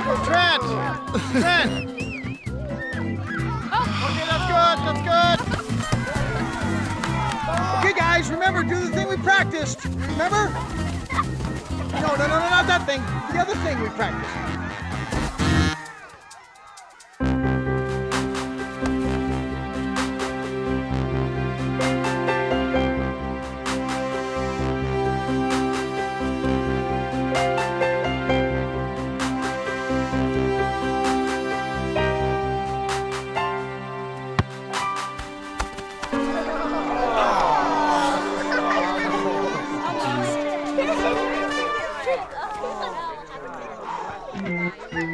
Trent! Trent! Okay, that's good. Okay, guys, remember, do the thing we practiced. Remember? No, not that thing. The other thing we practiced.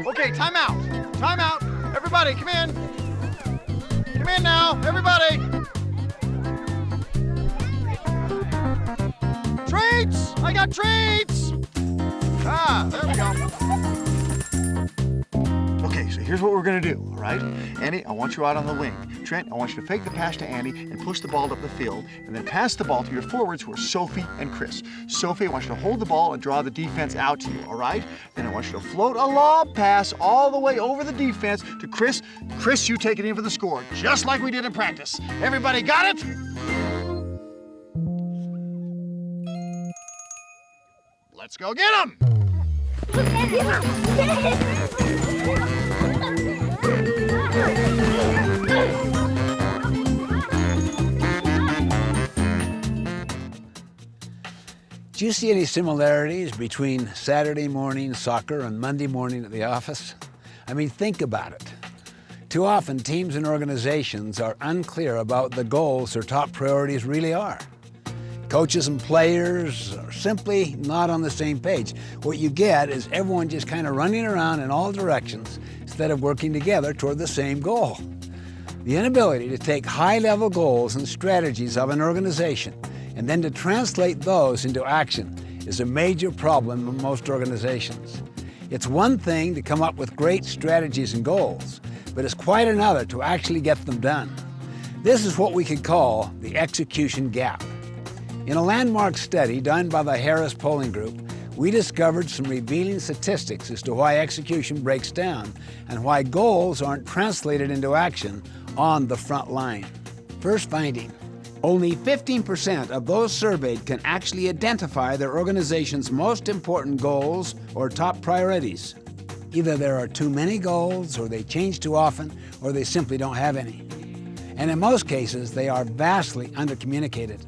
Okay, time out. Time out. Everybody, come in. Come in now, everybody. Treats! I got treats! Ah, there we go. Okay, so here's what we're gonna do, all right? Andy, I want you out on the wing. Trent, I want you to fake the pass to Andy and push the ball up the field, and then pass the ball to your forwards who are Sophie and Chris. Sophie, I want you to hold the ball and draw the defense out to you, all right? Then I want you to float a lob pass all the way over the defense to Chris. Chris, you take it in for the score, just like we did in practice. Everybody got it? Let's go get him! Do you see any similarities between Saturday morning soccer and Monday morning at the office? I mean, think about it. Too often, teams and organizations are unclear about the goals their top priorities really are. Coaches and players are simply not on the same page. What you get is everyone just kind of running around in all directions instead of working together toward the same goal. The inability to take high-level goals and strategies of an organization and then to translate those into action is a major problem in most organizations. It's one thing to come up with great strategies and goals, but it's quite another to actually get them done. This is what we could call the execution gap. In a landmark study done by the Harris Polling Group, we discovered some revealing statistics as to why execution breaks down and why goals aren't translated into action on the front line. First finding, only 15% of those surveyed can actually identify their organization's most important goals or top priorities. Either there are too many goals, or they change too often, or they simply don't have any. And in most cases, they are vastly undercommunicated.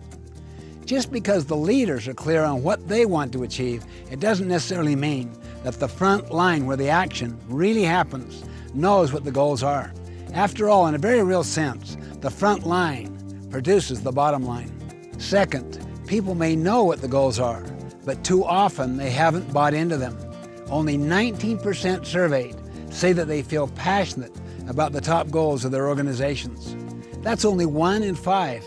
Just because the leaders are clear on what they want to achieve, it doesn't necessarily mean that the front line where the action really happens knows what the goals are. After all, in a very real sense, the front line produces the bottom line. Second, people may know what the goals are, but too often they haven't bought into them. Only 19% surveyed say that they feel passionate about the top goals of their organizations. That's only 1 in 5.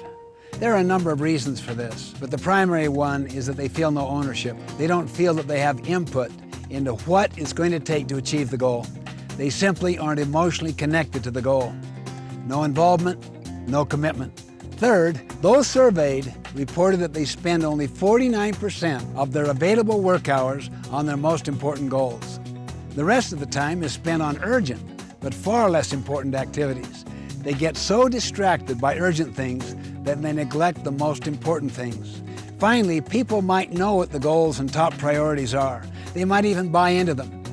There are a number of reasons for this, but the primary one is that they feel no ownership. They don't feel that they have input into what it's going to take to achieve the goal. They simply aren't emotionally connected to the goal. No involvement, no commitment. Third, those surveyed reported that they spend only 49% of their available work hours on their most important goals. The rest of the time is spent on urgent, but far less important activities. They get so distracted by urgent things that they neglect the most important things. Finally, people might know what the goals and top priorities are. They might even buy into them,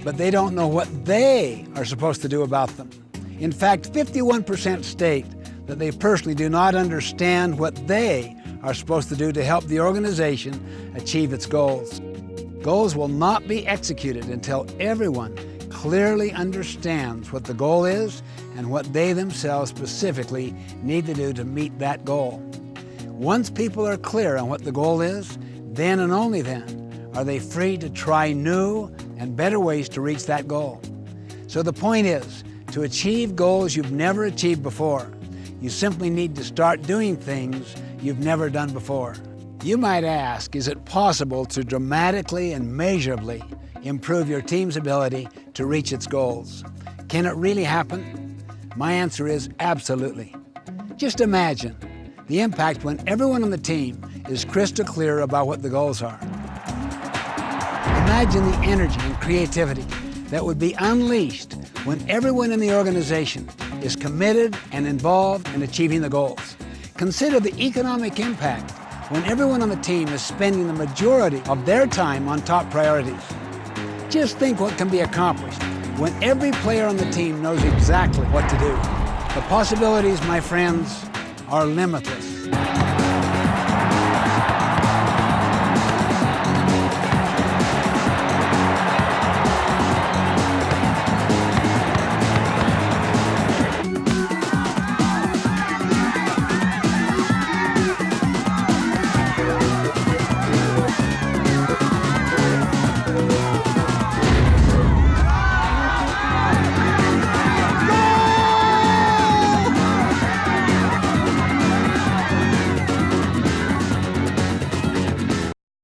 but they don't know what they are supposed to do about them. In fact, 51% state that they personally do not understand what they are supposed to do to help the organization achieve its goals. Goals will not be executed until everyone clearly understands what the goal is and what they themselves specifically need to do to meet that goal. Once people are clear on what the goal is, then and only then are they free to try new and better ways to reach that goal. So the point is, to achieve goals you've never achieved before, you simply need to start doing things you've never done before. You might ask, is it possible to dramatically and measurably improve your team's ability to reach its goals? Can it really happen? My answer is absolutely. Just imagine the impact when everyone on the team is crystal clear about what the goals are. Imagine the energy and creativity that would be unleashed when everyone in the organization is committed and involved in achieving the goals. Consider the economic impact when everyone on the team is spending the majority of their time on top priorities. Just think what can be accomplished when every player on the team knows exactly what to do. The possibilities, my friends, are limitless.